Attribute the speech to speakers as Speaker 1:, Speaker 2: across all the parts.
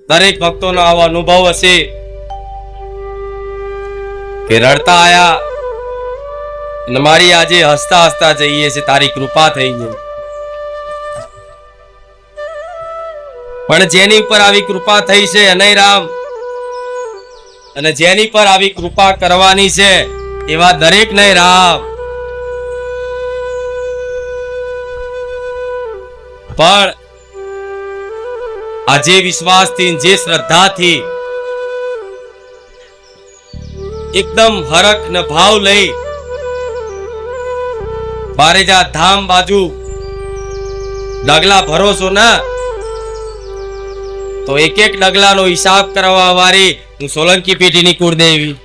Speaker 1: દરેક ભક્તોનો આવો અનુભવ હશે કે રડતા આયા અને મારી આજે હસતા હસતા જઈએ છે, તારી કૃપા થઈ ગઈ. પણ જેની પર આવી કૃપા થઈ છે અનય રામ, અને જેની પર આવી કૃપા કરવાની છે એવા દરેક ને રામ. પણ આજે વિશ્વાસથી, જે શ્રદ્ધાથી એકદમ હરખ ને ભાવ લઈ બારેજા ધામ બાજુ ડગલા ભરોસો ના, તો એક એક ડગલાનો હિસાબ કરવા વાળી હું સોલંકી પેઢીની કુળદેવી.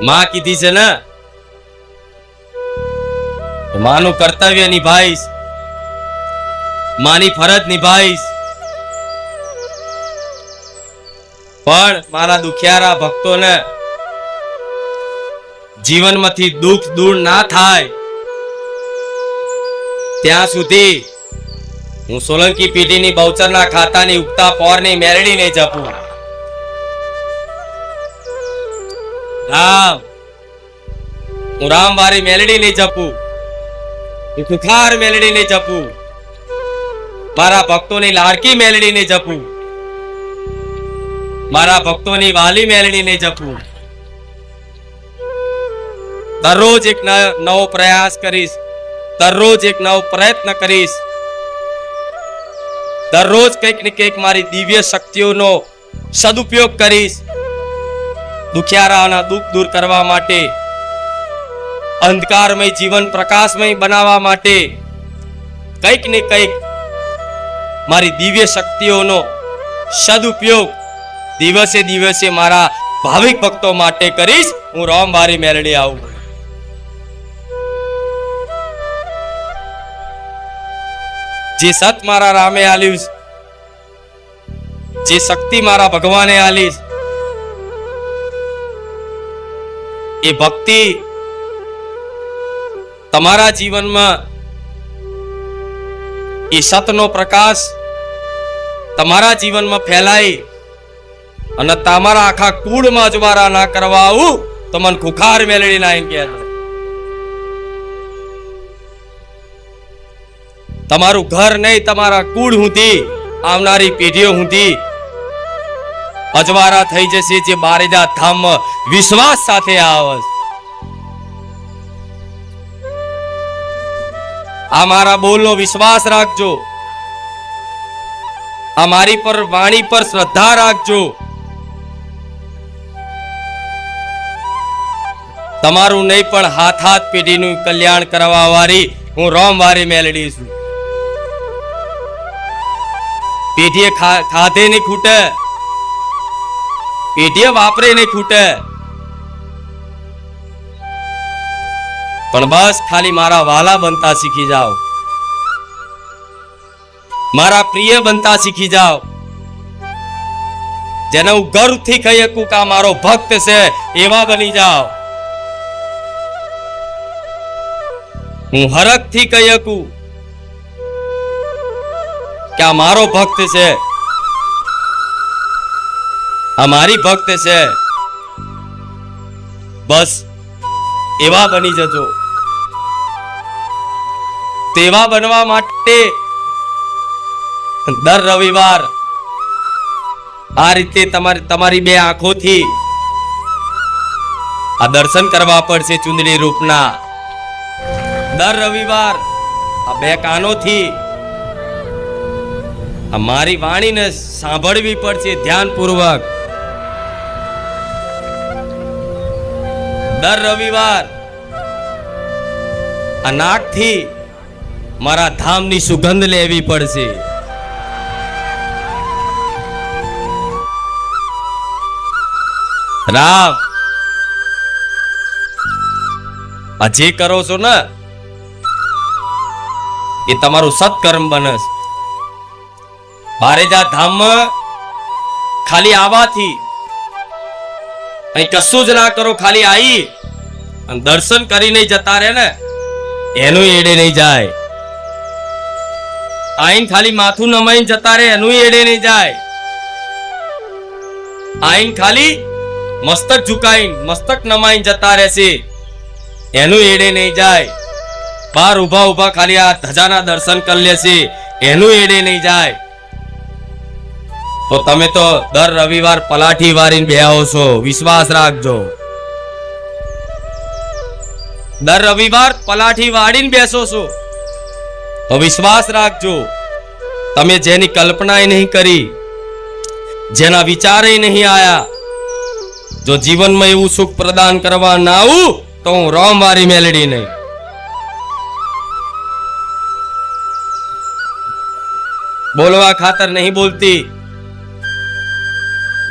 Speaker 1: માં કીધી છે ને, માનું કર્તવ્ય નિભાઈશ, માની ફરજ નિભાઈશ. પણ મારા દુખિયારા ભક્તોને જીવનમાંથી દુઃખ દૂર ના થાય ત્યાં સુધી હું સોલંકી પેઢીની બહુચરના ખાતાની ઉગતા પોરની મેળડી નહીં જપું. રામ, હું રામ વારી મેલડી નહીં જપું, હું ખુખાર મેલડી નહીં જપું, મારા ભક્તોની લાડકી મેલડી નહીં જપું, મારા ભક્તોની વાલી મેલડી નહીં જપું. દરરોજ એક નવો પ્રયાસ કરીશ, દરરોજ એક નવો પ્રયત્ન કરીશ, દરરોજ કંઈક ને કંઈક મારી દિવ્ય શક્તિઓનો સદુપયોગ કરીશ. દુખિયારાના દુઃખ દૂર કરવા માટે, અંધકારમય જીવન પ્રકાશમય બનાવવા માટે કંઈક ને કંઈક મારી દિવ્ય શક્તિઓનો સદુપયોગ દિવસે દિવસે મારા ભાવિક ભક્તો માટે કરીશ. હું રામવારી મેલડી આવું. જે સત મારા રામે આલ્યું, જે શક્તિ મારા ભગવાને આલી, એ ભક્તિ તમારા જીવનમાં, એ સતનો પ્રકાશ તમારા જીવનમાં ફેલાય અને તમારા આખા કુળમાં અજવાળા ના કરવા આવું તો મને ખુખાર મેલડી ના એમ કહે. તમારું ઘર નહીં, તમારા કુળ સુધી, આવનારી પેઢીઓ સુધી અજવાળા થઈ જશે જે બારેજા ધામમાં વિશ્વાસ સાથે આવે. આ મારા બોલનો વિશ્વાસ રાખજો, આ મારી પર વાણી પર શ્રદ્ધા રાખજો. તમારું નહીં પણ હાથ હાથ પેઢીનું કલ્યાણ કરવા વાળી હું રામવારી મેલડી છું. પેઢીએ ખાધે નહીં ખૂટે, પેઢીએ વાપરે નહીં ખૂટે, પણ બસ ખાલી મારા વાલા બનતા શીખી જાઓ, મારા પ્રિય બનતા શીખી જાઓ. જેને હું ગર્વથી કહી શકું કે આ મારો ભક્ત છે એવા બની જાઓ. હું હરખથી કહી શકું કે આ મારો ભક્ત છે, આ મારી ભક્ત છે. બસ એવા બની જજો. તેવા બનવા માટે દર રવિવાર આ રીતે તમારી બે આંખોથી આ દર્શન કરવા પડશે ચુંદડી રૂપના. દર રવિવાર આ બે કાનોથી આ મારી વાણીને સાંભળવી પડશે ધ્યાનપૂર્વક. દર રવિવાર આ નાકથી મારા ધામની સુગંધ લેવી પડશે. રામ, આ જે કરો છો ને એ તમારું સત્કર્મ બને. બારેજા ધામમાં ખાલી આવાથી અહીં કશું જ ના કરો, ખાલી આવી અને દર્શન કરીને જતા રહે ને એનું એડે નહીં જાય. આઈન ખાલી માથું નમાઈને જતા રહે એનું એડે નહીં જાય. આઈન ખાલી મસ્તક ઝુકાઈને મસ્તક નમાઈને જતા રહેશે એનું એડે નહીં જાય. બાર ઉભા ઉભા ખાલી આ ધજાના દર્શન કરી લેશે એનું એડે નહીં જાય. તો તમે તો દર રવિવાર પલાઠી વારીને બેહો છો, વિશ્વાસ રાખજો. દર રવિવાર પલાઠી વાળીને બેસો છો તો વિશ્વાસ રાખજો. તમે જેની કલ્પના નહીં કરી, જેના વિચારે નહીં આયા, જો જીવનમાં એવું સુખ પ્રદાન કરવા ના આવું તો હું રોમ વારી મેલડી નહીં. બોલવા ખાતર નહીં બોલતી,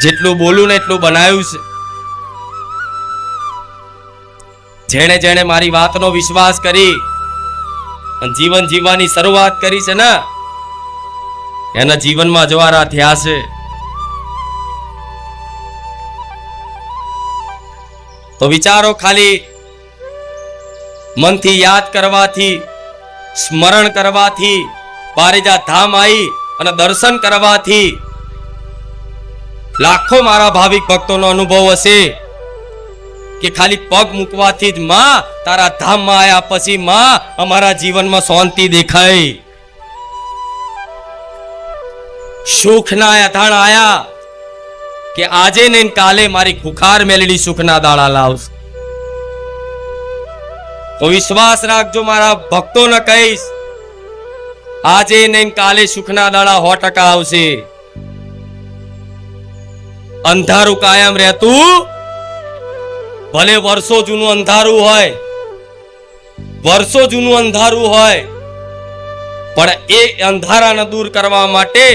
Speaker 1: જેટલું બોલું ને એટલું બનાવ્યું છે. જેણે જેણે મારી વાતનો વિશ્વાસ કરી જીવન જીવવાની શરૂઆત કરી છે ને એના જીવનમાં જવારા થયા છે. તો વિચારો ખાલી મનથી યાદ કરવાથી, સ્મરણ કરવાથી, પારિજા ધામ આવી અને દર્શન કરવાથી લાખો મારા ભાવિક ભક્તોનો અનુભવ હશે કે ખાલી પગ મૂકવાથી જ માં તારા ધામમાં આયા પછી માં અમારા જીવનમાં શાંતિ દેખાય, સુખના અધાણ આયા કે આજે ને કાલે મારી ખુખાર મેલડી સુખના દાડા લાવશે. તો વિશ્વાસ રાખજો, મારા ભક્તોને કહીશ, આજે ને કાલે સુખના દાડા 100% આવશે. અંધારું કાયમ રહેતું, ભલે વર્ષો જૂનું અંધારું હોય, વર્ષો જૂનું અંધારું હોય, પણ એ અંધારાને દૂર કરવા માટે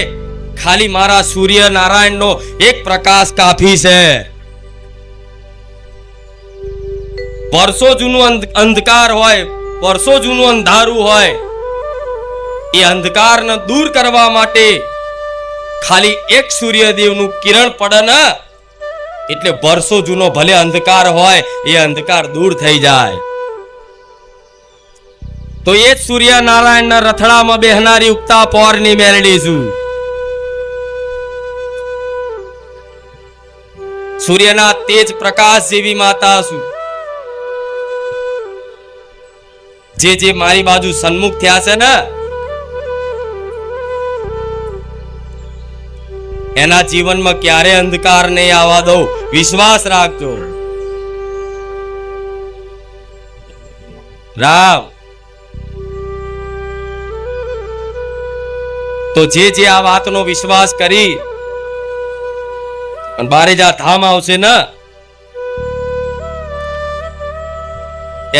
Speaker 1: ખાલી મારા સૂર્ય નારાયણનો એક પ્રકાશ કાફી છે. વર્ષો જૂનું અંધકાર હોય, વર્ષો જૂનું અંધારું હોય, એ અંધકારને દૂર કરવા માટે ખાલી એક સૂર્યદેવનું કિરણ પડે ને એટલે વર્ષો જૂનો ભલે અંધકાર હોય એ અંધકાર દૂર થઈ જાય. તો એ જ સૂર્ય નારાયણના રથડામાં બેહનારી ઉગતા પોરની મેલડી છું. સૂર્યના તેજ પ્રકાશ જેવી માતા છું. જે જે મારી બાજુ સન્મુખ થયા છે ને એના જીવનમાં ક્યારે અંધકાર નહીં આવવા દઉં, વિશ્વાસ રાખજો. રામ તો જે આ વાતનો વિશ્વાસ કરી અને બારેજા ધામ આવશે ને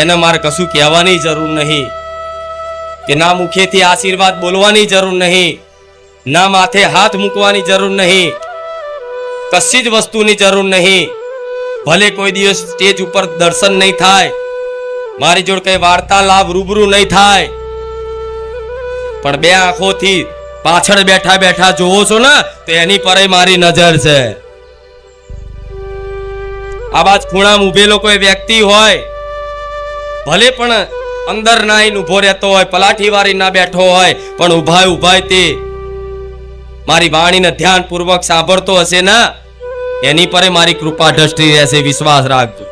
Speaker 1: એને મારે કશું કહેવાની જરૂર નહીં, કે ના મુખેથી આશીર્વાદ બોલવાની જરૂર નહીં, ના માથે હાથ મૂકવાની જરૂર નહીં, કશી જ વસ્તુની જરૂર નહીં. ભલે કોઈ દિવસ સ્ટેજ ઉપર દર્શન નહીં થાય, મારી જોડે કઈ વાર્તાલાપ રૂબરૂ નહીં થાય, પણ બે આંખોથી પાછળ બેઠા બેઠા જોવો છો ને તો એની પર મારી નજર છે. આ બાજ ખૂણામાં ઉભેલો કોઈ વ્યક્તિ હોય, ભલે પણ અંદર નાઈને ઉભો રહેતો હોય, પલાઠી વારી ના બેઠો હોય, પણ ઉભા તે મારી વાણીને ધ્યાન પૂર્વક સાંભળતો હશે ને એની પર મારી કૃપા દ્રષ્ટિ રહેશે, વિશ્વાસ રાખજો.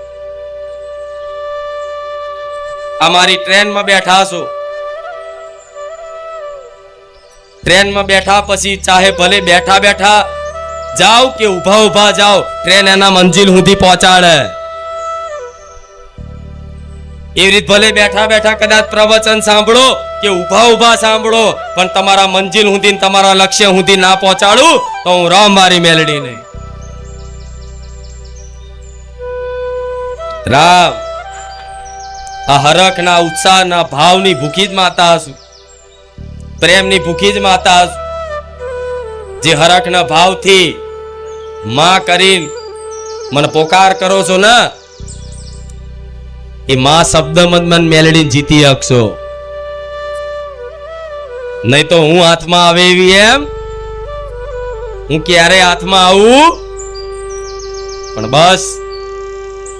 Speaker 1: આ મારી ટ્રેનમાં બેઠા છો, ટ્રેનમાં બેઠા પછી ચાહે ભલે બેઠા બેઠા જાઓ કે ઉભા જાઓ, ટ્રેન એના મંજિલ સુધી પહોંચાડે. એવી રીત ભલે બેઠા બેઠા કદાચ પ્રવચન સાંભળો કે ઉભા સાંભળો, પણ તમારા મંજિલ સુધી તમારા લક્ષ્ય સુધી ના પહોંચાડું તો હું રામ મારી મેલડી નહીં. રામ આ હરખના ઉત્સાહના ભાવની ભૂખી જ માતા છું, પ્રેમની ભૂખી જ માતા છું. જે હરખના ભાવથી માં કરીને મને પોકાર કરો છો ને એ માં શબ્દ મન મેલડી જીતી શકશો. નહીં તો હું હાથમાં આવે એવી એમ હું ક્યારે હાથમાં આવું, પણ બસ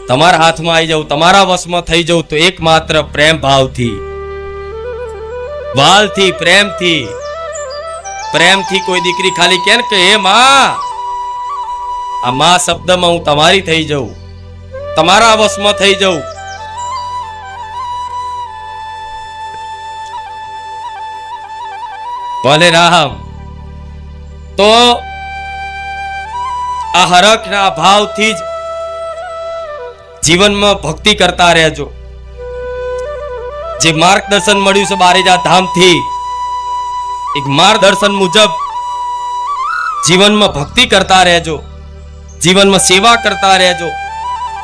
Speaker 1: તમારા હાથમાં આવી જાઉં, તમારા વશમાં થઈ જાઉં તો એકમાત્ર પ્રેમ ભાવથી. વાલથી, પ્રેમથી કોઈ દીકરી ખાલી કે ને કે હે માં, આ માં શબ્દમાં હું તમારી થઈ જાઉં, તમારા વશમાં થઈ જાઉં. ભલે રામ. તો આ હરખના ભાવથી જ જીવનમાં ભક્તિ કરતા રહેજો. જે માર્ગદર્શન મળ્યું છે બારેજા ધામથી, એક માર્ગદર્શન મુજબ જીવનમાં ભક્તિ કરતા રહેજો, જીવનમાં સેવા કરતા રહેજો,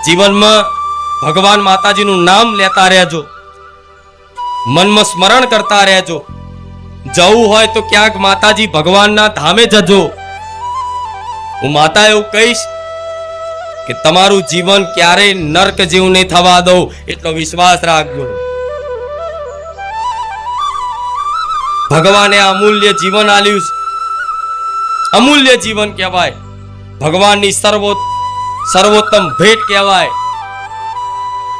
Speaker 1: જીવનમાં ભગવાન માતાજીનું નામ લેતા રહેજો, મનમાં સ્મરણ કરતા રહેજો. જવું હોય તો ક્યાંક માતાજી ભગવાનના ધામે જજો. હું માતા એવું કહીશ કે તમારું જીવન ક્યારેય નર્ક જેવું નહીં થવા દઉં, એટલો વિશ્વાસ રાખજો. ભગવાને અમૂલ્ય જીવન આલ્યું છે, અમૂલ્ય જીવન કહેવાય, ભગવાનની સર્વોત્તમ ભેટ કહેવાય.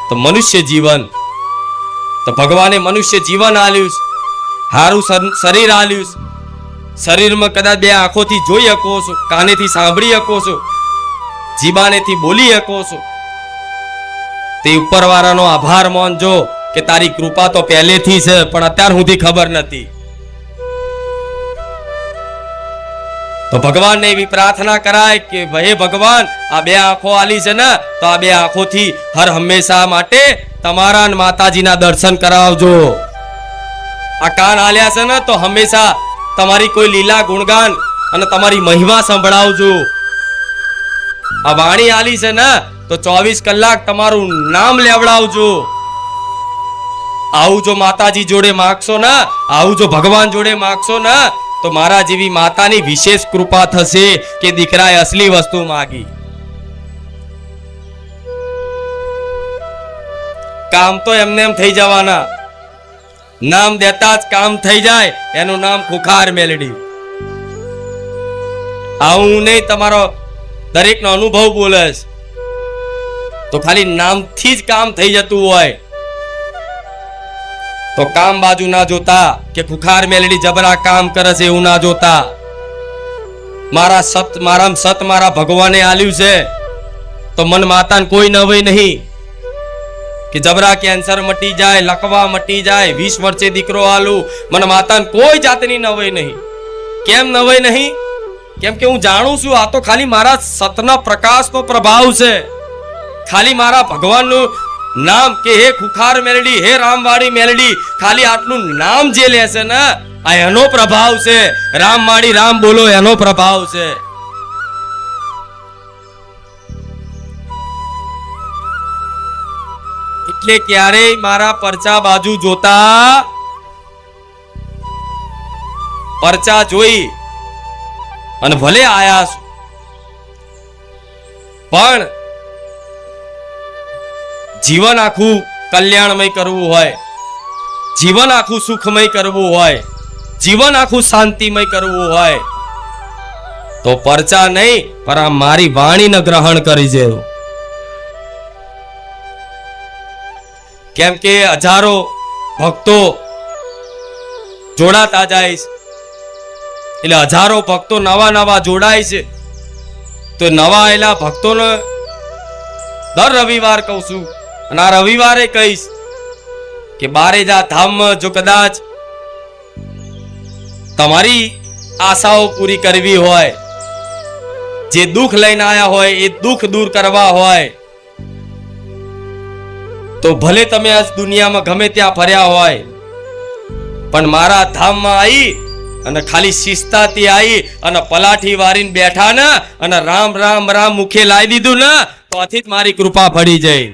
Speaker 1: તો મનુષ્ય જીવન, તો ભગવાને મનુષ્ય જીવન આલ્યું છે, હારું શરીર આલ્યું છે. શરીરમાં કદાચ બે આંખોથી જોઈ શકો છો, કાનેથી સાંભળી શકો છો, જીબાનેથી બોલી શકો છો. તે ઉપરવાળાનો આભાર માનજો કે તારી કૃપા તો પહેલેથી છે, પણ અત્યાર સુધી ખબર નથી. તો ભગવાનને એવી પ્રાર્થના કરાય કે હે ભગવાન, આ બે આંખો આલી છે ને, તો આ બે આંખોથી હર હંમેશા માટે તમારા માતાજીના દર્શન કરાવજો. આ કાન આલ્યા છે ને, તો હંમેશા તમારી કોઈ લીલા ગુણગાન અને તમારી મહિમા સંભળાવજો. આ વાણી આલી છે ને, તો 24 કલાક તમારું નામ લેવડાવજો. આવું જો માતાજી જોડે માગશો ને, આવું જો ભગવાન જોડે માગશો ને, તો મારા જેવી માતાની વિશેષ કૃપા થશે કે દીકરાએ અસલી વસ્તુ માગી. કામ તો એમને એમ થઈ જવાના, નામ દેતા જ કામ થઈ જાય, એનું નામ ખુખાર મેલડી. આવું નહીં, તમારો દરેકનો અનુભવ બોલે છે. તો ખાલી નામથી જ કામ થઈ જતું હોય તો કામ બાજુ ના જોતા કે ખુખાર મેલડી જબરા કામ કરે છે એવું ના જોતા. મારા સત મારા ભગવાને આલ્યું છે, તો મન માતાને કોઈ નવાઈ નહીં કે જબરા કેન્સર મટી જાય, લકવા મટી જાય, 20 વર્ષે દીકરો આલું, મને માતાને કોઈ જાતની નવાઈ નહીં. કેમ નવાઈ નહીં? કેમ કે હું જાણું છું આ તો ખાલી મારા સતના પ્રકાશનો પ્રભાવ છે. ખાલી મારા ભગવાનનું નામ કે હે ખુખાર મેલડી, હે રામવાડી મેલડી, ખાલી આટલું નામ જે લેશે ને, આ એનો પ્રભાવ છે. રામવાડી રામ બોલો એનો પ્રભાવ છે. એટલે ક્યારેય મારા પરચા બાજુ જોતા, પરચા જોઈ અને ભલે આયા છું, પણ જીવન આખું કલ્યાણમય કરવું હોય, જીવન આખું સુખમય કરવું હોય, જીવન આખું શાંતિમય કરવું હોય, તો પરચા નહીં પણ આ મારી વાણીને ગ્રહણ કરી દેવું. કેમ કે હજારો ભક્તો જોડાતા જાય છે, એટલે હજારો ભક્તો નવા જોડાય છે. તો નવા આયેલા ભક્તોને દર રવિવાર કહું છું, અને આ રવિવારે કહીશ કે બારેજા ધામમાં જો કદાચ તમારી આશાઓ પૂરી કરવી હોય, જે દુઃખ લઈને આયા હોય એ દુઃખ દૂર કરવા હોય, તો ભલે તમે આજ દુનિયામાં ગમે ત્યાં ફર્યા હોય, પણ મારા ધામમાં આવી અને ખાલી શિસ્તાથી આવી અને પલાઠી વારીને બેઠા ને અને રામ રામ રામ મુખે લાવી દીધું ને, તો આથી જ મારી કૃપા પડી જાય.